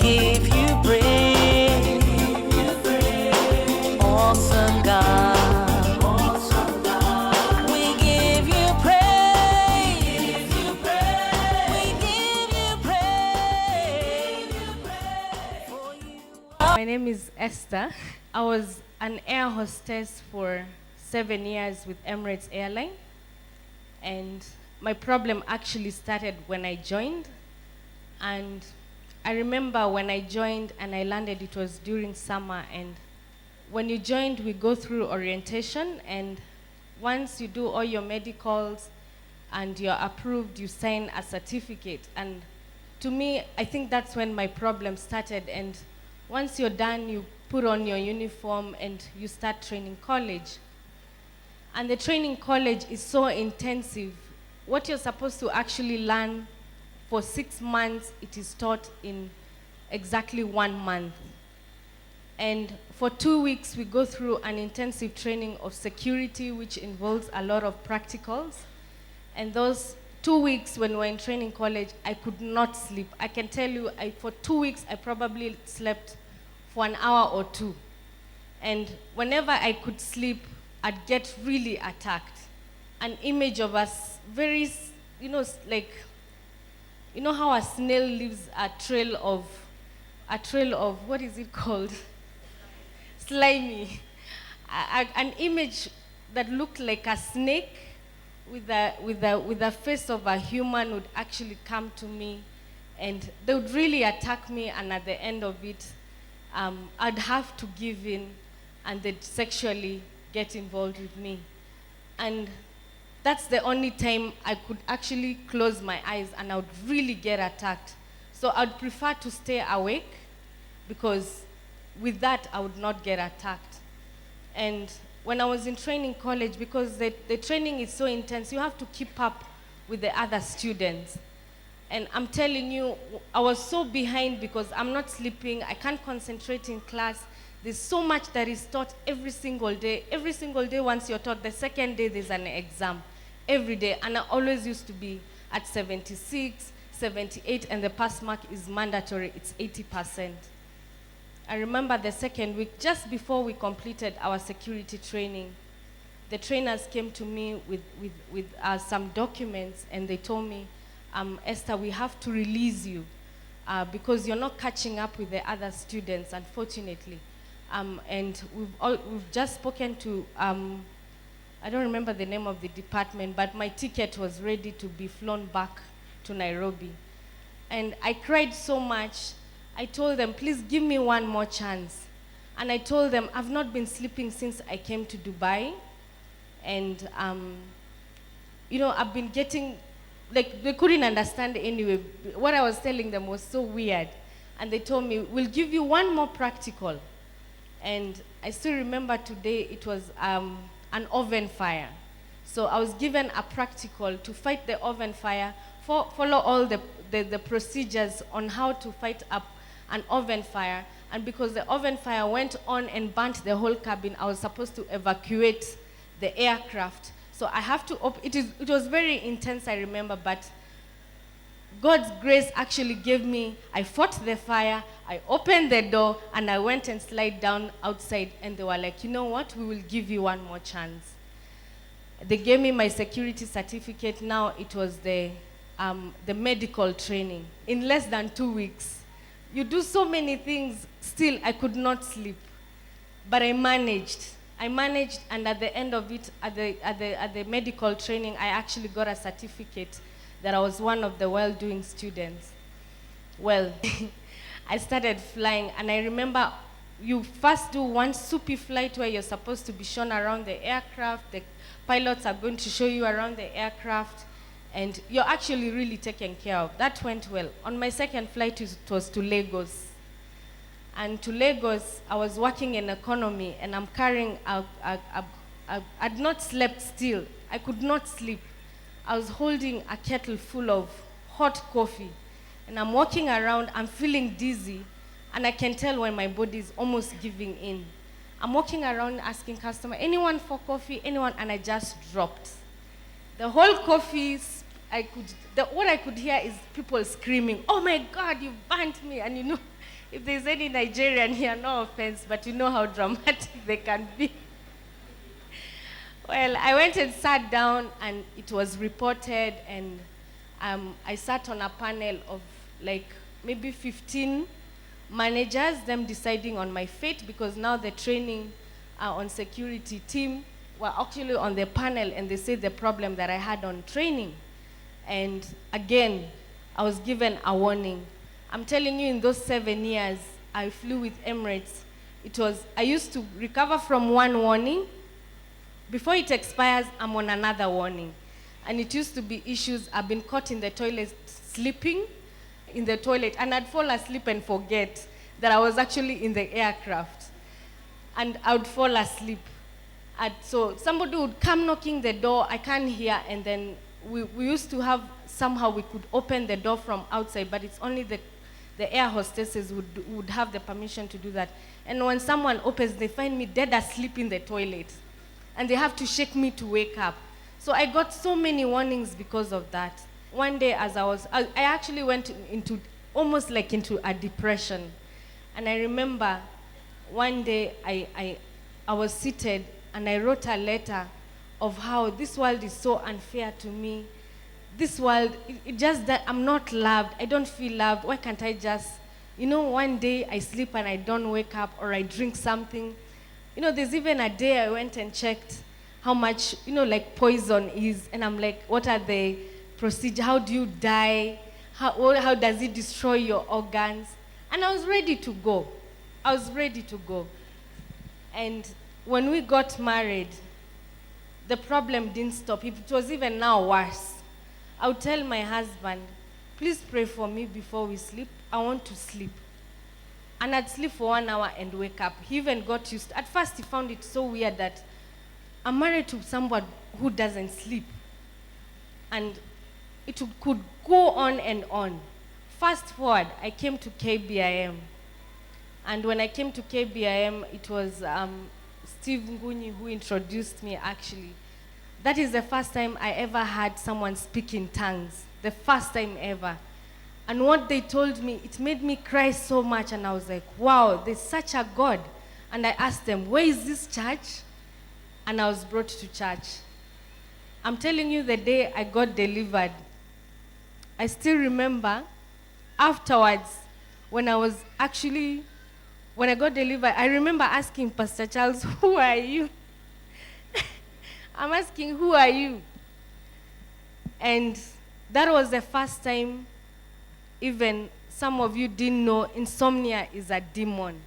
give you praise, awesome God. We give you praise, we give you praise. For you My name is Esther. I was an air hostess for 7 years with Emirates Airline, and my problem actually started when I joined. And I remember when I joined and I landed, it was during summer, and when you joined, we go through orientation, and once you do all your medicals and you're approved, you sign a certificate. And to me, I think that's when my problem started. And once you're done, you put on your uniform and you start training college. And the training college is so intensive. What you're supposed to actually learn for 6 months, it is taught in exactly 1 month. And for 2 weeks, we go through an intensive training of security, which involves a lot of practicals. And those 2 weeks when we're in training college, I could not sleep. I can tell you, for 2 weeks, I probably slept for an hour or two. And whenever I could sleep, I'd get really attacked. An image of us very, like, you know how a snail leaves a trail of, what is it called? Slimy. An image that looked like a snake with the face of a human would actually come to me, and they would really attack me, and at the end of it, I'd have to give in, and they'd sexually get involved with me. And that's the only time I could actually close my eyes and I would really get attacked. So I'd prefer to stay awake, because with that I would not get attacked. And when I was in training college, because the training is so intense, you have to keep up with the other students. And I'm telling you, I was so behind because I'm not sleeping, I can't concentrate in class. There's so much that is taught every single day. Every single day once you're taught, the second day there's an exam. Every day. And I always used to be at 76, 78, and the pass mark is mandatory. It's 80%. I remember the second week, just before we completed our security training, the trainers came to me with some documents, and they told me, Esther, we have to release you because you're not catching up with the other students, unfortunately. And we've just spoken to, I don't remember the name of the department, but my ticket was ready to be flown back to Nairobi. And I cried so much. I told them, please give me one more chance. And I told them, I've not been sleeping since I came to Dubai. And, I've been getting, like, they couldn't understand anyway. What I was telling them was so weird. And they told me, we'll give you one more practical. And I still remember today, it was an oven fire. So I was given a practical to fight the oven fire, follow all the procedures on how to fight up an oven fire. And because the oven fire went on and burnt the whole cabin, I was supposed to evacuate the aircraft. So I have to, it was very intense, I remember, but God's grace actually gave me, I fought the fire, I opened the door, and I went and slid down outside, and they were like, you know what, we will give you one more chance. They gave me my security certificate. Now it was the medical training. In less than 2 weeks. You do so many things, still I could not sleep. But I managed, and at the end of it, at the medical training, I actually got a certificate that I was one of the well-doing students. Well, I started flying, and I remember you first do one soupy flight where you're supposed to be shown around the aircraft. The pilots are going to show you around the aircraft, and you're actually really taken care of. That went well. On my second flight, it was to Lagos. And to Lagos, I was working in economy, and I'm carrying, I'd not slept still. I could not sleep. I was holding a kettle full of hot coffee, and I'm walking around, I'm feeling dizzy, and I can tell when my body is almost giving in. I'm walking around asking customer, anyone for coffee, anyone, and I just dropped. The whole coffee, what I could hear is people screaming, oh my God, you burnt me, and If there's any Nigerian here, no offense, but you know how dramatic they can be. Well, I went and sat down, and it was reported, and I sat on a panel of like maybe 15 managers, them deciding on my fate, because now the training on security team were actually on the panel, and they said the problem that I had on training. And again, I was given a warning. I'm telling you, in those 7 years, I flew with Emirates. I used to recover from one warning. Before it expires, I'm on another warning. And it used to be issues. I've been caught in the toilet, sleeping in the toilet, and I'd fall asleep and forget that I was actually in the aircraft. And I would fall asleep. So somebody would come knocking the door, I can't hear, and then we used to have, somehow we could open the door from outside, but it's only the air hostesses would have the permission to do that. And when someone opens, they find me dead asleep in the toilet. And they have to shake me to wake up. So I got so many warnings because of that. One day I actually went almost like into a depression. And I remember one day I was seated and I wrote a letter of how this world is so unfair to me. This world, it just that I'm not loved. I don't feel loved. Why can't I just, one day I sleep and I don't wake up, or I drink something. There's even a day I went and checked how much, like poison is. And I'm like, what are the procedures? How do you die? How does it destroy your organs? And I was ready to go. And when we got married, the problem didn't stop. It was even now worse. I would tell my husband, please pray for me before we sleep. I want to sleep. And I'd sleep for 1 hour and wake up. He even got used. At first, he found it so weird that I'm married to someone who doesn't sleep. And it could go on and on. Fast forward, I came to KBIM. And when I came to KBIM, it was Steve Ngunyi who introduced me, actually. That is the first time I ever had someone speak in tongues. The first time ever. And what they told me, it made me cry so much. And I was like, wow, there's such a God. And I asked them, where is this church? And I was brought to church. I'm telling you, the day I got delivered, I still remember afterwards, when I got delivered, I remember asking Pastor Charles, who are you? I'm asking, who are you? And that was the first time, even some of you didn't know, insomnia is a demon.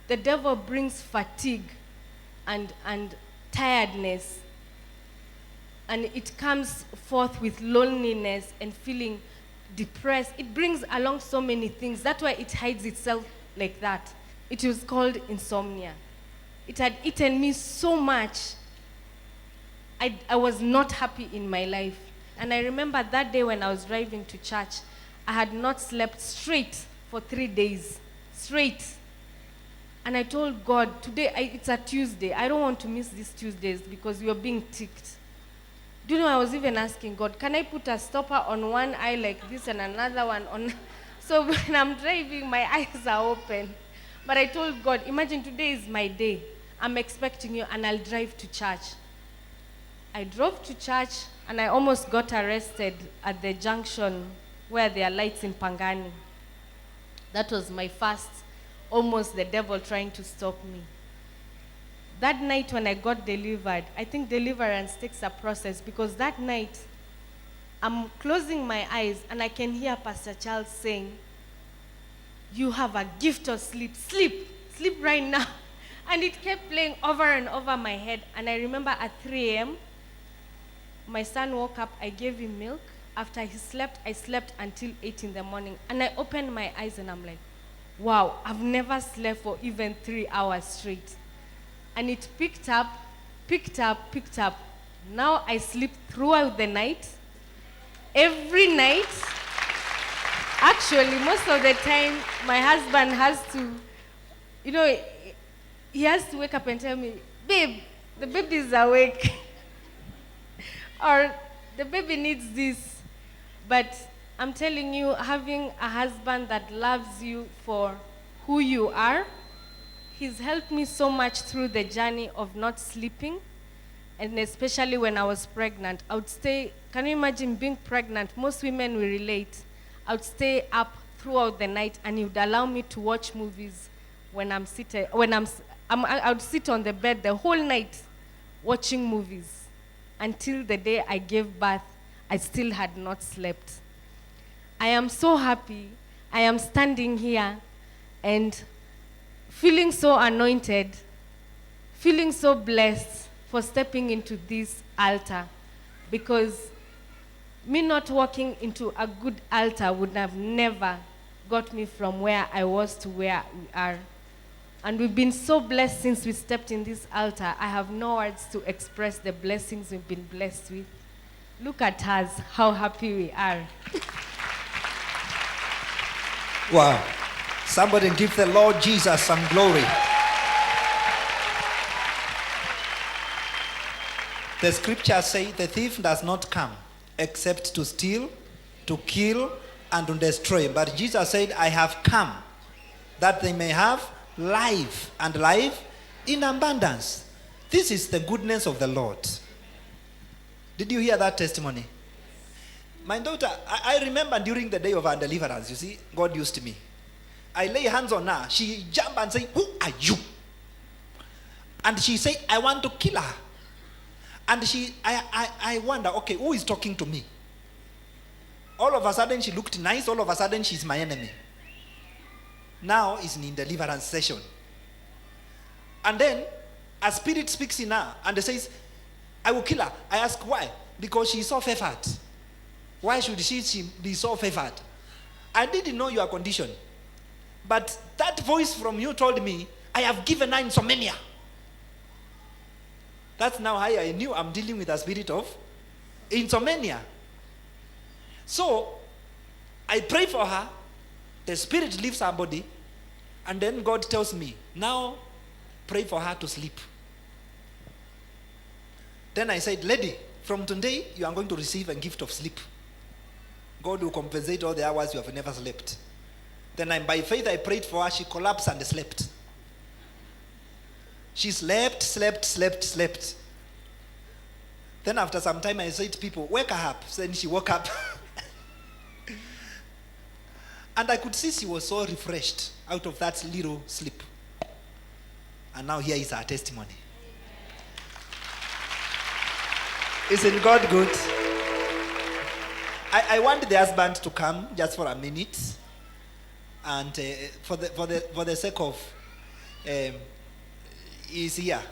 The devil brings fatigue and tiredness. And it comes forth with loneliness and feeling depressed. It brings along so many things. That's why it hides itself like that. It was called insomnia. It had eaten me so much. I was not happy in my life. And I remember that day when I was driving to church, I had not slept straight for 3 days. Straight. And I told God, today, it's a Tuesday. I don't want to miss these Tuesdays because you're being ticked. Do you know, I was even asking God, can I put a stopper on one eye like this and another one on... So when I'm driving, my eyes are open. But I told God, imagine today is my day. I'm expecting you and I'll drive to church. I drove to church and I almost got arrested at the junction where there are lights in Pangani. That was my first, almost the devil trying to stop me. That night when I got delivered, I think deliverance takes a process, because that night I'm closing my eyes and I can hear Pastor Charles saying, you have a gift of sleep. Sleep right now. And it kept playing over and over my head. And I remember at 3 a.m., my son woke up, I gave him milk. After he slept, I slept until 8 in the morning. And I opened my eyes and I'm like, wow, I've never slept for even 3 hours straight. And it picked up. Now I sleep throughout the night. Every night. Actually, most of the time, my husband has to, he has to wake up and tell me, babe, the baby is awake. Or the baby needs this. But I'm telling you, having a husband that loves you for who you are. He's helped me so much through the journey of not sleeping, and especially when I was pregnant. I would stay, can you imagine being pregnant? Most women will relate. I would stay up throughout the night, and he would allow me to watch movies when I'm sitting, I would sit on the bed the whole night watching movies until the day I gave birth. I still had not slept. I am so happy. I am standing here and feeling so anointed, feeling so blessed for stepping into this altar, because me not walking into a good altar would have never got me from where I was to where we are. And we've been so blessed since we stepped in this altar. I have no words to express the blessings we've been blessed with. Look at us, how happy we are. Wow. Somebody give the Lord Jesus some glory. The scriptures say the thief does not come except to steal, to kill, and to destroy. But Jesus said, I have come that they may have life, and life in abundance. This is the goodness of the Lord. Did you hear that testimony? My daughter, I remember during the day of our deliverance, you see, God used me. I lay hands on her. She jumped and said, who are you? And she said, I want to kill her. And I wonder, okay, who is talking to me? All of a sudden she looked nice. All of a sudden she's my enemy. Now it's in deliverance session. And then a spirit speaks in her and says, I will kill her. I ask why? Because she is so favored. Why should she be so favored? I didn't know your condition. But that voice from you told me, I have given her insomnia. That's now how I knew I'm dealing with a spirit of insomnia. So I pray for her. The spirit leaves her body. And then God tells me, now pray for her to sleep. Then I said, lady, from today you are going to receive a gift of sleep. God will compensate all the hours you have never slept. Then by faith I prayed for her. She collapsed and slept. She slept. Then after some time I said to people, wake her up. Then she woke up. And I could see she was so refreshed out of that little sleep. And now here is our testimony. Isn't God good? I want the husband to come just for a minute. And for the sake of he's here.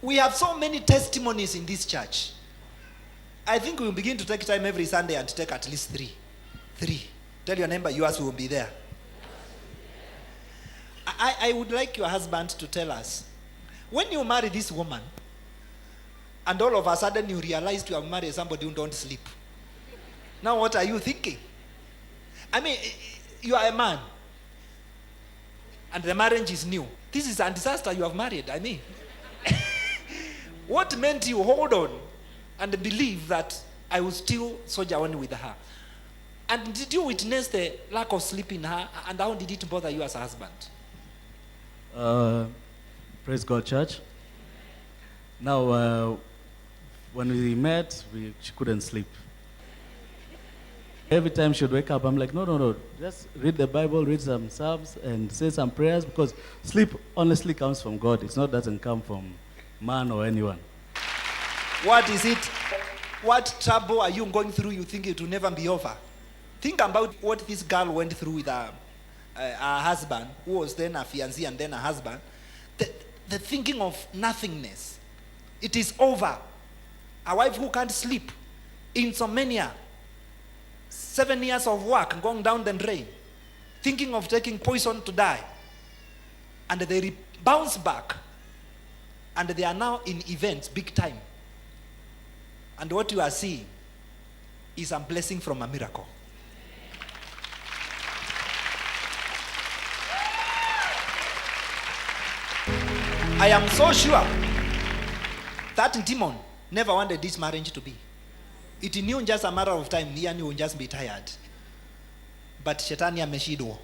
We have so many testimonies in this church. I think we will begin to take time every Sunday and take at least three. Tell your neighbor, yours will be there. I would like your husband to tell us, when you marry this woman, and all of a sudden you realize you have married somebody who don't sleep. Now what are you thinking? I mean, you are a man, and the marriage is new. This is a disaster you have married, I mean. What made you hold on and believe that I will still soldier on with her? And did you witness the lack of sleep in her, and how did it bother you as a husband? Praise God, church. Now, when we met, she couldn't sleep. Every time she would wake up, I'm like, no, just read the Bible, read some Psalms, and say some prayers, because sleep honestly comes from God. It doesn't come from man or anyone. What is it? What trouble are you going through you think it will never be over? Think about what this girl went through with her husband, who was then a fiancé and then a husband. The thinking of nothingness. It is over. A wife who can't sleep. Insomnia. 7 years of work going down the drain. Thinking of taking poison to die. And they bounce back. And they are now in events, big time. And what you are seeing is a blessing from a miracle. I am so sure that demon never wanted this marriage to be. It knew just a matter of time, he will just be tired. but shetani ameshindwa.